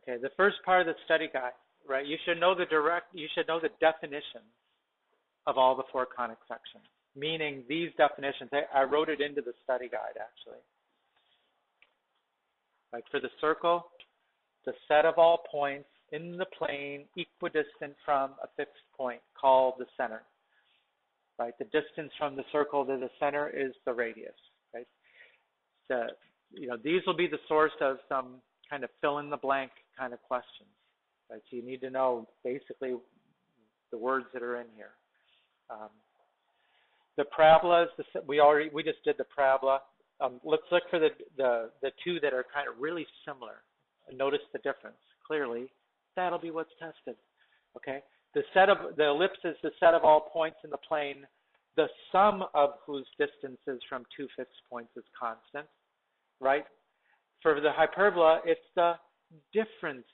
Okay, the first part of the study guide, right? You should know the definitions of all the four conic sections, meaning these definitions. I wrote it into the study guide, actually. Like for the circle, the set of all points in the plane equidistant from a fixed point called the center. Right? The distance from the circle to the center is the radius. Right? These will be the source of some kind of fill in the blank kind of questions. Right? So you need to know basically the words that are in here. The parabolas, we just did the parabola. Let's look for the two that are kind of really similar. Notice the difference clearly. That'll be what's tested. Okay. The ellipse is the set of all points in the plane, the sum of whose distances from two fixed points is constant. Right. For the hyperbola, it's the difference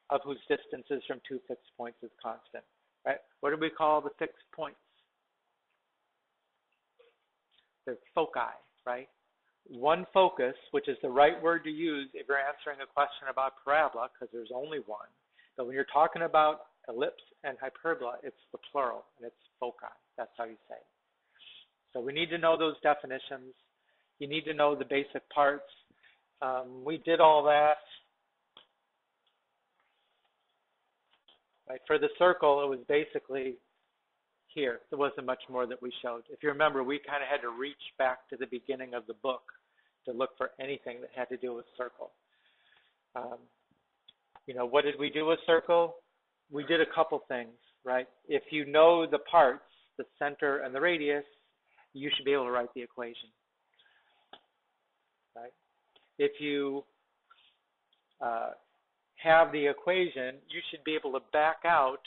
of whose distances from two fixed points is constant. Right. What do we call the fixed points? They're foci. Right? One focus, which is the right word to use if you're answering a question about parabola, because there's only one. But when you're talking about ellipse and hyperbola, it's the plural, and it's foci. That's how you say it. So we need to know those definitions. You need to know the basic parts. We did all that. Right? For the circle, it was basically here. There wasn't much more that we showed. If you remember, we kind of had to reach back to the beginning of the book to look for anything that had to do with circle. What did we do with circle? We did a couple things, right? If you know the parts, the center and the radius, you should be able to write the equation, right? If you have the equation, you should be able to back out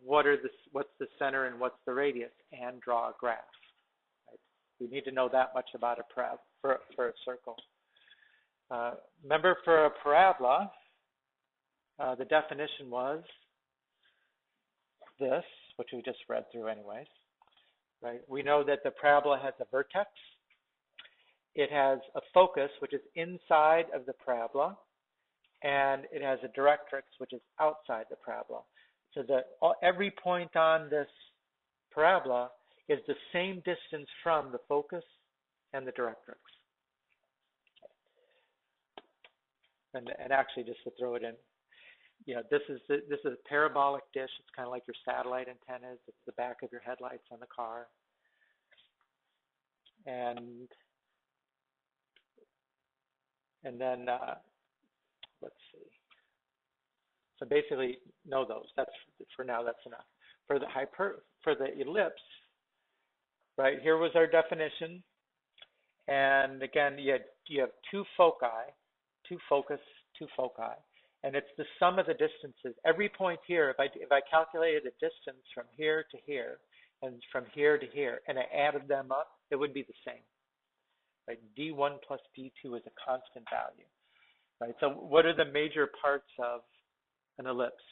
what's the center and what's the radius and draw a graph. Right? We need to know that much about for a circle. Remember, for a parabola, the definition was this, which we just read through anyways. Right? We know that the parabola has a vertex. It has a focus, which is inside of the parabola, and it has a directrix, which is outside the parabola. So that every point on this parabola is the same distance from the focus and the directrix. And actually, just to throw it in, this is a parabolic dish. It's kind of like your satellite antennas. It's the back of your headlights on the car. And then let's see. So basically, know those. That's for now. That's enough. For the ellipse, right? Here was our definition, and again, you have two foci, two foci, and it's the sum of the distances. Every point here, if I calculated the distance from here to here and from here to here, and I added them up, it would be the same. Right? D1 plus D2 is a constant value. Right? So what are the major parts of an ellipse?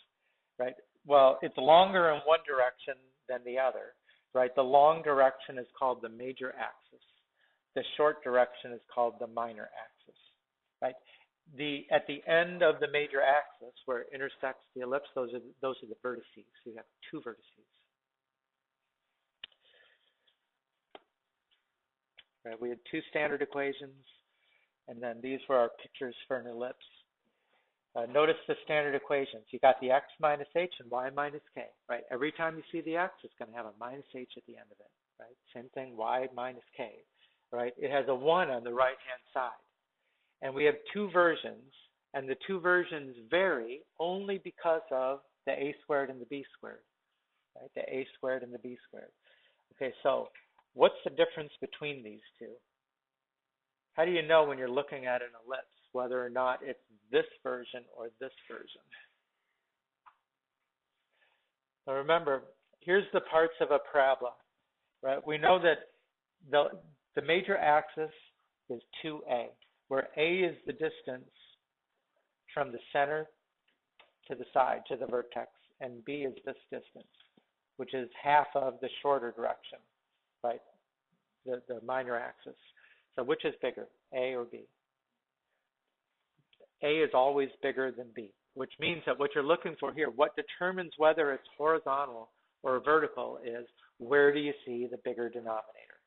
Right? Well, it's longer in one direction than the other. Right? The long direction is called the major axis. The short direction is called the minor axis. Right? At the end of the major axis, where it intersects the ellipse, those are the vertices. So you have two vertices. Right? We had two standard equations, and then these were our pictures for an ellipse. Notice the standard equations. You got the x minus h and y minus k. Right? Every time you see the x, it's going to have a minus h at the end of it. Right? Same thing, y minus k. Right? It has a 1 on the right-hand side. And we have two versions, and the two versions vary only because of the a squared and the b squared. Right? The a squared and the b squared. Okay, so what's the difference between these two? How do you know when you're looking at an ellipse whether or not it's this version or this version? Now remember, here's the parts of a parabola. Right? We know that the major axis is 2a, where a is the distance from the center to the side, to the vertex, and b is this distance, which is half of the shorter direction, right? The minor axis. So which is bigger, A or B? A is always bigger than B, which means that what you're looking for here, what determines whether it's horizontal or vertical, is where do you see the bigger denominator,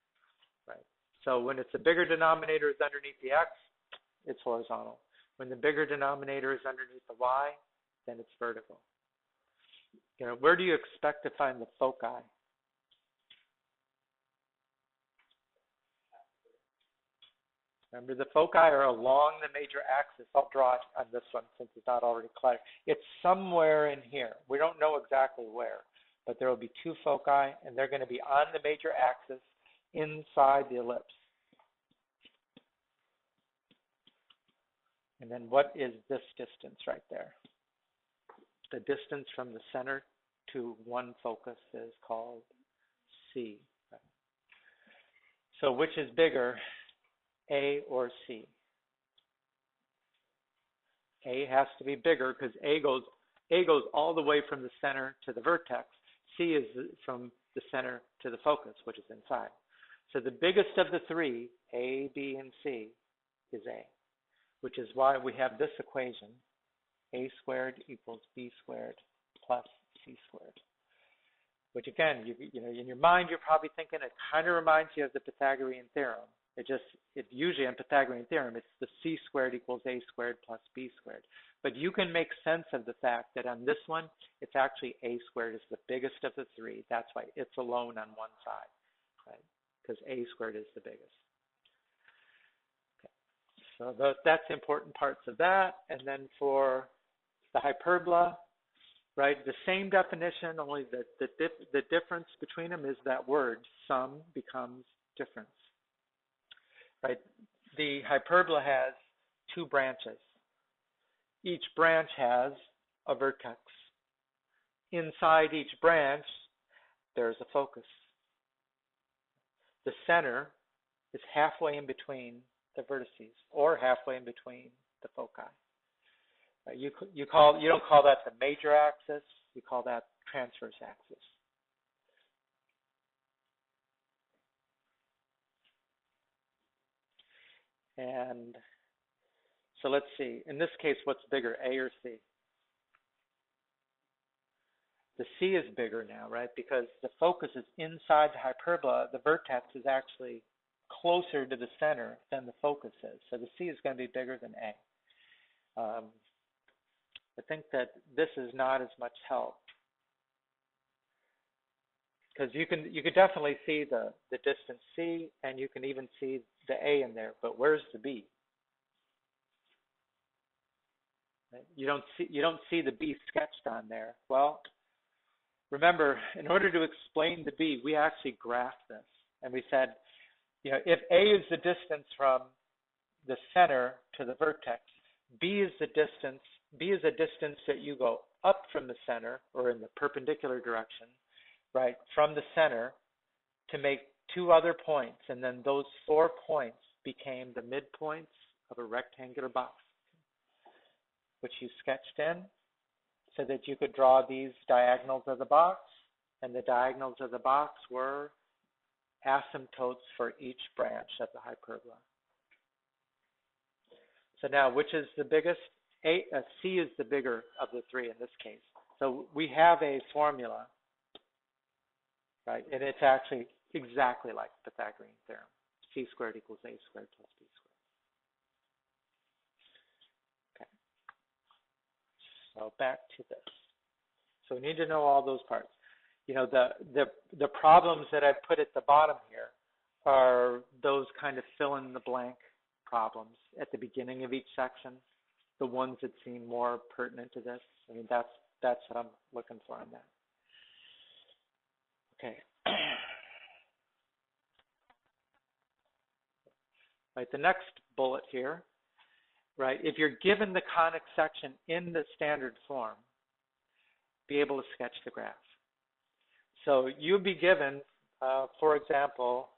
right? So when it's the bigger denominator is underneath the X, it's horizontal. When the bigger denominator is underneath the Y, then it's vertical. You know, where do you expect to find the foci? Remember, the foci are along the major axis. I'll draw it on this one since it's not already clear. It's somewhere in here. We don't know exactly where, but there will be two foci, and they're going to be on the major axis inside the ellipse. And then what is this distance right there? The distance from the center to one focus is called C. So which is bigger, A or C? A has to be bigger because A goes all the way from the center to the vertex. C is from the center to the focus, which is inside. So the biggest of the three, A, B, and C, is A, which is why we have this equation, A squared equals B squared plus C squared. Which again, you know, in your mind, you're probably thinking it kind of reminds you of the Pythagorean theorem. It usually in Pythagorean theorem, it's the C squared equals A squared plus B squared. But you can make sense of the fact that on this one, it's actually A squared is the biggest of the three. That's why it's alone on one side, right? Because A squared is the biggest. Okay. So that's the important parts of that. And then for the hyperbola, right, the same definition, only the difference between them is that word, sum, becomes difference. Right? The hyperbola has two branches. Each branch has a vertex. Inside each branch, there's a focus. The center is halfway in between the vertices, or halfway in between the foci. Right? You don't call that the major axis. You call that transverse axis. And so let's see. In this case, what's bigger, A or C? The C is bigger now, right? Because the focus is inside the hyperbola. The vertex is actually closer to the center than the focus is. So the C is going to be bigger than A. I think that this is not as much help. Because you can definitely see the distance C, and you can even see the A in there, but where's the B? You don't see the B sketched on there. Well, remember, in order to explain the B, we actually graphed this, and we said, you know, if A is the distance from the center to the vertex, B is a distance that you go up from the center, or in the perpendicular direction, right, from the center to make two other points, and then those 4 points became the midpoints of a rectangular box, which you sketched in so that you could draw these diagonals of the box, and the diagonals of the box were asymptotes for each branch of the hyperbola. So now, which is the biggest? C is the bigger of the three in this case. So we have a formula, right? And it's actually exactly like the Pythagorean theorem. C squared equals A squared plus B squared. Okay. So back to this. So we need to know all those parts. You know, the problems that I've put at the bottom here are those kind of fill in the blank problems at the beginning of each section, the ones that seem more pertinent to this. I mean, that's what I'm looking for on that. Okay. Right, the next bullet here, right, if you're given the conic section in the standard form, be able to sketch the graph. So you'd be given, for example,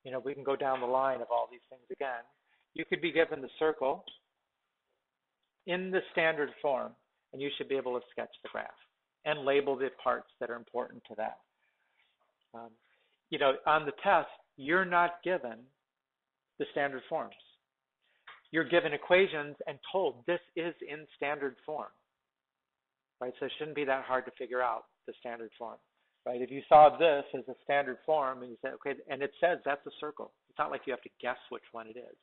you know, we can go down the line of all these things again. You could be given the circle in the standard form, and you should be able to sketch the graph and label the parts that are important to that. You know, on the test, you're not given the standard forms. you're given equations and told this is in standard form, right? So it shouldn't be that hard to figure out the standard form, right? If you saw this as a standard form and you say, okay, and it says that's a circle. It's not like you have to guess which one it is.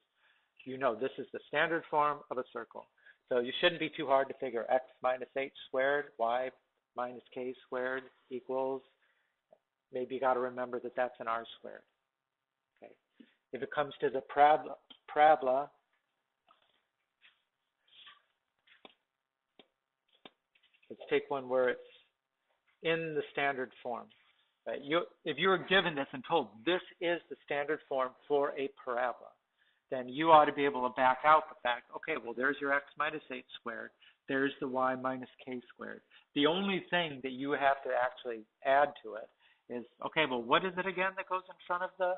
You know this is the standard form of a circle. So you shouldn't be too hard to figure x minus h squared, y minus k squared equals, maybe you got to remember that that's an r squared. Okay. If it comes to the parabola, let's take one where it's in the standard form. Right? If you were given this and told this is the standard form for a parabola, then you ought to be able to back out the fact, okay, well, there's your x minus h squared. There's the y minus k squared. The only thing that you have to actually add to it is, okay, well, what is it again that goes in front of the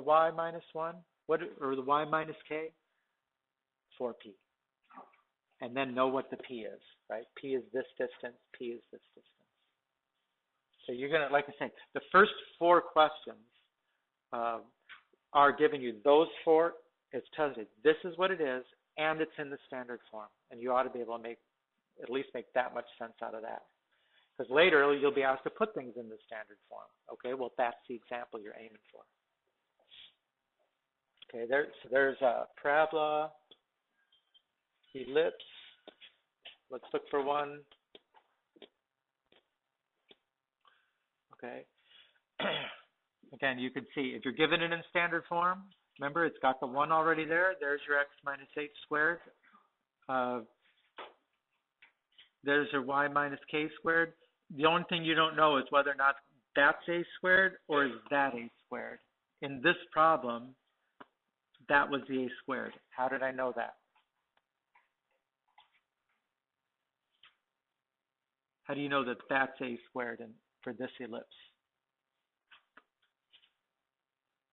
y minus 1? Or the y minus k? 4p. And then know what the p is, right? P is this distance, p is this distance. So you're going to, like I say, the first 4 questions are giving you those 4. It tells you this is what it is, and it's in the standard form. And you ought to be able to at least make that much sense out of that. Because later you'll be asked to put things in the standard form. Okay, well, that's the example you're aiming for. Okay, so there's a parabola, ellipse. Let's look for one. Okay. Again, you can see if you're given it in standard form, remember it's got the 1 already there. There's your x minus h squared. There's your y minus k squared. The only thing you don't know is whether or not that's a squared or is that a squared. In this problem, that was the a squared. How did I know that? How do you know that that's a squared for this ellipse?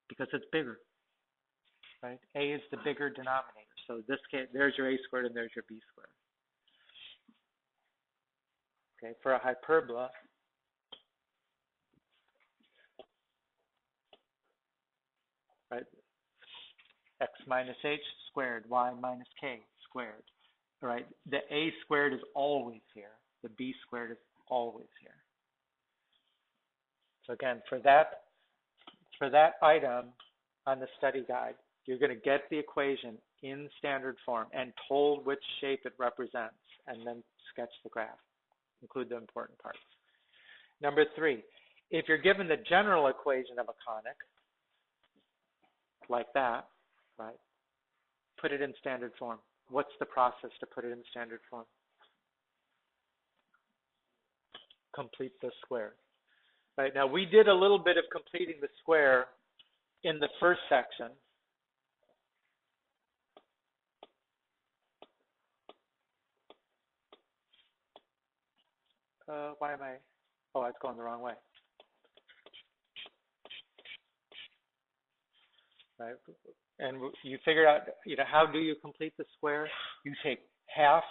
Because it's bigger, right? A is the bigger denominator. So this case, there's your a squared and there's your b squared. Okay, for a hyperbola, right? X minus h squared, y minus k squared, right? The a squared is always here. The b squared is always here. So again, for that item on the study guide, you're going to get the equation in standard form and told which shape it represents, and then sketch the graph. Include the important parts. Number 3, if you're given the general equation of a conic, like that, right, put it in standard form. What's the process to put it in standard form? Complete the square. Right, now we did a little bit of completing the square in the first section. Why am I? Oh, it's going the wrong way. Right, and you figured out, how do you complete the square? You take half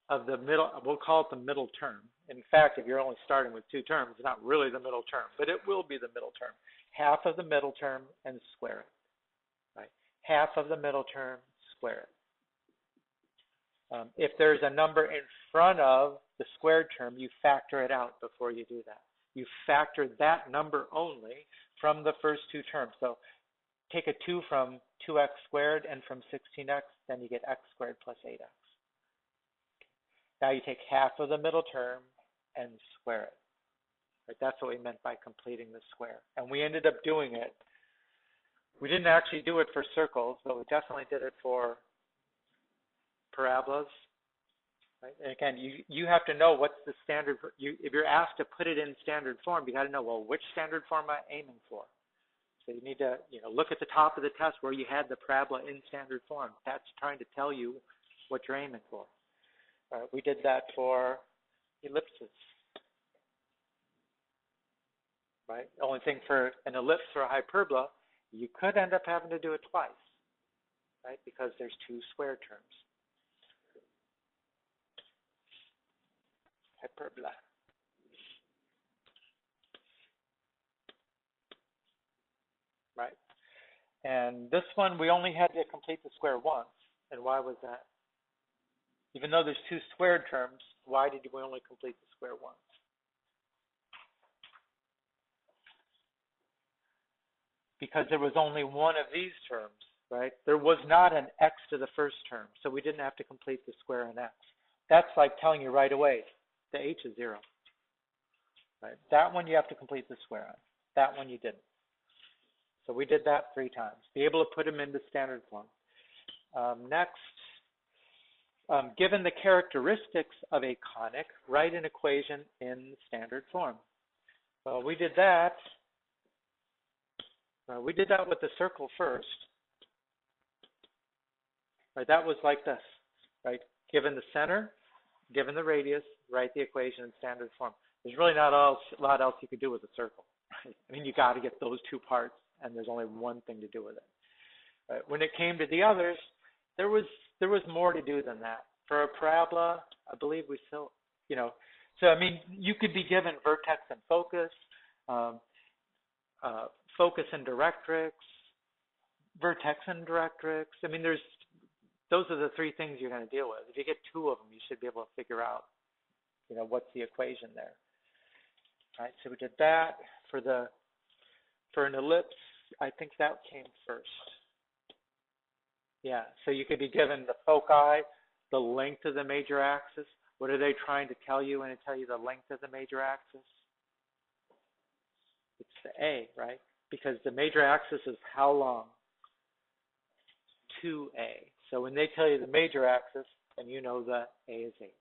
of the middle. We'll call it the middle term. In fact, if you're only starting with 2 terms, it's not really the middle term, but it will be the middle term. Half of the middle term and square it. Right, half of the middle term, square it. If there's a number in front of the squared term, you factor it out before you do that. You factor that number only from the first 2 terms. So take a 2 from 2x squared and from 16x, then you get x squared plus 8x. Now you take half of the middle term and square it. Right? That's what we meant by completing the square. And we ended up doing it. We didn't actually do it for circles, but we definitely did it for parabolas. Right? And again, you have to know what's the standard. If you're asked to put it in standard form, you got to know, well, which standard form am I aiming for? So you need to look at the top of the test where you had the parabola in standard form. That's trying to tell you what you're aiming for. We did that for ellipses. Right? The only thing for an ellipse or a hyperbola, you could end up having to do it twice, right? Because there's 2 square terms. Hyperbola. Right? And this one, we only had to complete the square once. And why was that? Even though there's two squared terms, why did we only complete the square once? Because there was only one of these terms, right? There was not an x to the first term, so we didn't have to complete the square on x. That's like telling you right away, the h is 0. Right? That one you have to complete the square on. That one you didn't. So we did that 3 times. Be able to put them into standard form. Next, given the characteristics of a conic, write an equation in standard form. Well, we did that. We did that with the circle first. Right? That was like this. Right? Given the center, given the radius, write the equation in standard form. There's really not a lot else you could do with a circle. Right? I mean, you got to get those 2 parts, and there's only one thing to do with it. Right? When it came to the others, there was more to do than that. For a parabola, I believe we still, so I mean, you could be given vertex and focus, focus and directrix, vertex and directrix. I mean, those are the 3 things you're going to deal with. If you get 2 of them, you should be able to figure out, what's the equation there. All right, so we did that. For an ellipse, I think that came first. Yeah, so you could be given the foci, the length of the major axis. What are they trying to tell you when they tell you the length of the major axis? It's the A, right? Because the major axis is how long? 2A. So when they tell you the major axis, then you know that A is 8.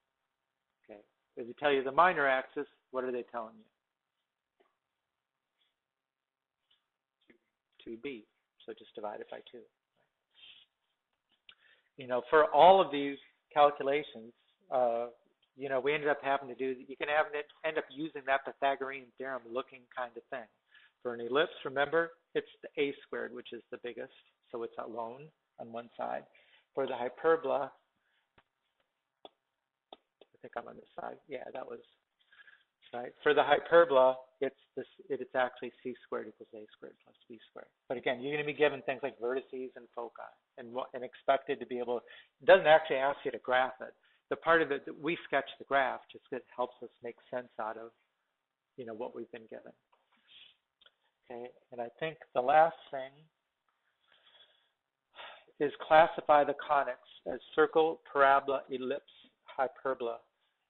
Okay. If they tell you the minor axis, what are they telling you? 2B. So just divide it by 2. For all of these calculations, we ended up having to do, you can end up using that Pythagorean theorem looking kind of thing. For an ellipse, remember, it's the A squared, which is the biggest, so it's alone on one side. For the hyperbola, I think I'm on this side. Yeah, that was right. For the hyperbola, it's actually c squared equals a squared plus b squared. But again, you're going to be given things like vertices and foci, and expected to be able. It doesn't actually ask you to graph it. The part of it that we sketch the graph just helps us make sense out of, what we've been given. Okay, and I think the last thing is classify the conics as circle, parabola, ellipse, hyperbola.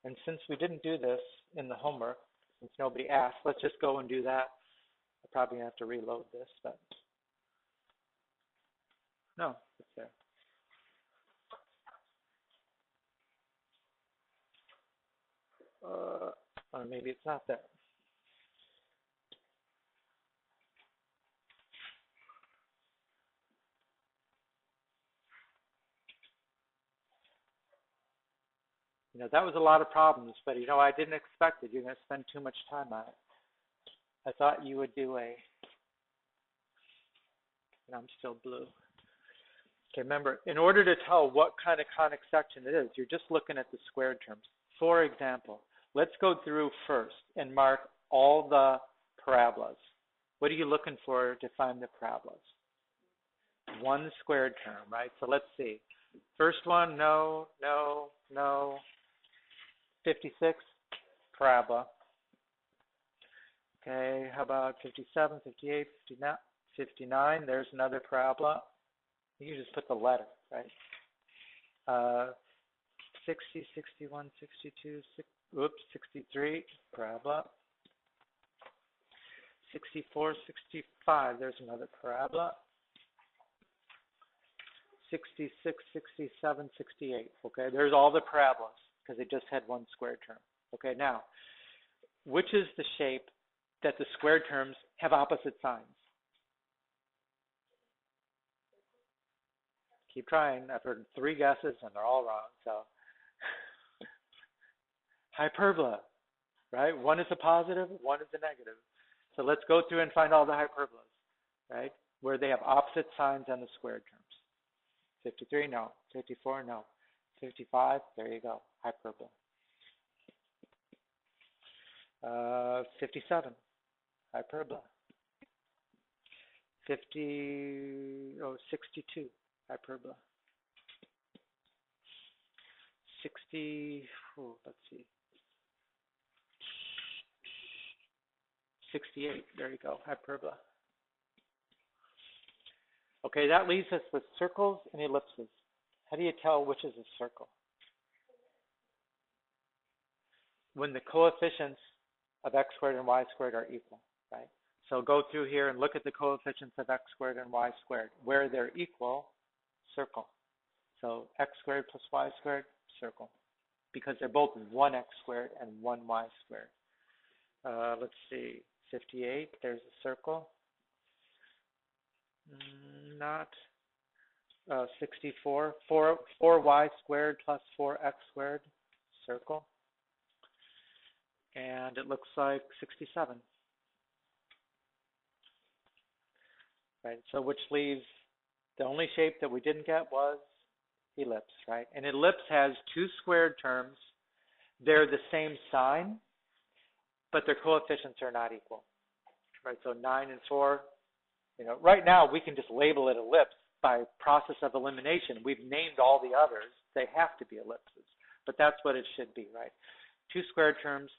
And since we didn't do this in the homework, since nobody asked, let's just go and do that. I'm probably going to have to reload this, but no, it's there. Or maybe it's not there. That was a lot of problems, but I didn't expect it. You're going to spend too much time on it. I thought you would do and I'm still blue. Okay, remember, in order to tell what kind of conic section it is, you're just looking at the squared terms. For example, let's go through first and mark all the parabolas. What are you looking for to find the parabolas? One squared term, right? So let's see. First one, no. 56, parabola. Okay, how about 57, 58, 59? There's another parabola. You just put the letter, right? 60, 61, 62, 63, parabola. 64, 65, there's another parabola. 66, 67, 68. Okay, there's all the parabolas because they just had one squared term. Okay, now, which is the shape that the squared terms have opposite signs? Keep trying. I've heard 3 guesses and they're all wrong. So, hyperbola, right? One is a positive, one is a negative. So let's go through and find all the hyperbolas, right? Where they have opposite signs on the squared terms. 53, no. 54, no. 55, there you go, hyperbola. 57, hyperbola. 62 hyperbola. 60, let's see. 68, there you go, hyperbola. Okay, that leaves us with circles and ellipses. How do you tell which is a circle? When the coefficients of x squared and y squared are equal, right? So go through here and look at the coefficients of x squared and y squared. Where they're equal, circle. So x squared plus y squared, circle. Because they're both 1x squared and 1y squared. Let's see, 58, there's a circle. Not 64, 4y squared plus 4x squared, circle. And it looks like 67. Right, so which leaves, the only shape that we didn't get was ellipse, right? An ellipse has two squared terms. They're the same sign, but their coefficients are not equal, right? So 9 and 4, right now we can just label it ellipse by process of elimination. We've named all the others. They have to be ellipses, but that's what it should be, right? Two squared terms,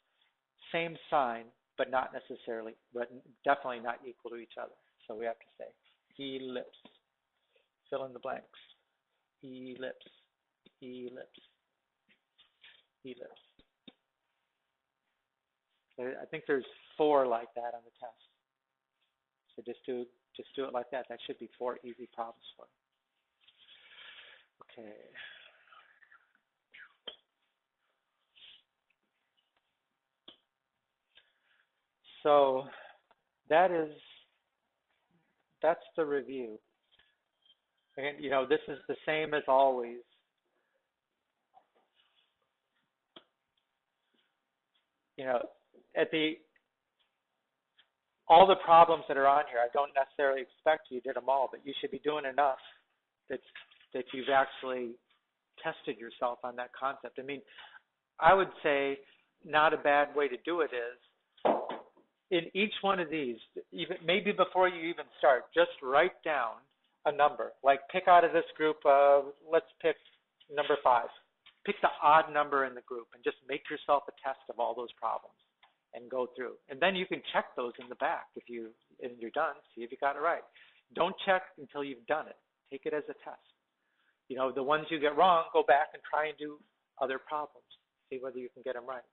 same sign, but not necessarily, but definitely not equal to each other. So we have to say ellipse. Fill in the blanks. Ellipse. Ellipse. Ellipse. I think there's 4 like that on the test. So just do it like that. That should be 4 easy problems for you. Okay. So that's the review. And this is the same as always. All the problems that are on here, I don't necessarily expect you did them all, but you should be doing enough that you've actually tested yourself on that concept. I mean, I would say not a bad way to do it is, in each one of these, even maybe before you even start, just write down a number. Like pick out of this group, let's pick number 5. Pick the odd number in the group and just make yourself a test of all those problems and go through. And then you can check those in the back and you're done, see if you got it right. Don't check until you've done it. Take it as a test. The ones you get wrong, go back and try and do other problems. See whether you can get them right.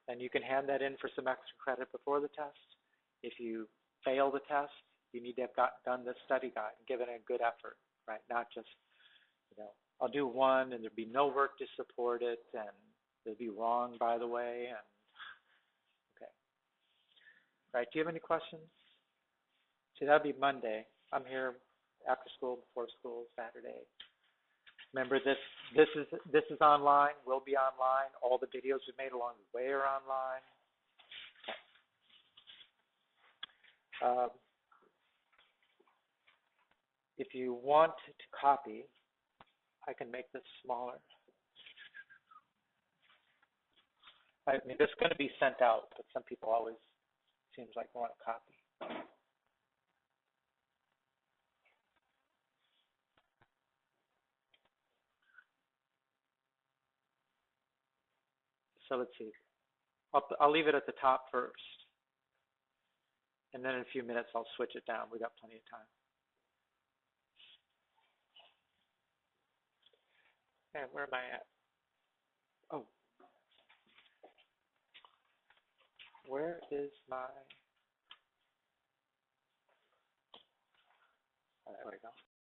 And you can hand that in for some extra credit before the test. If you fail the test, you need to have done the study guide and given it a good effort, right? Not just, I'll do one and there'll be no work to support it and it'll be wrong, by the way. And okay. Right, do you have any questions? See, that'll be Monday. I'm here after school, before school, Saturday. Remember, this is online, will be online. All the videos we made along the way are online. Okay. If you want to copy, I can make this smaller. I mean, this is going to be sent out, but some people always seems like they want a copy. So let's see. I'll leave it at the top first. And then in a few minutes, I'll switch it down. We've got plenty of time. And where am I at? Oh. Where is my...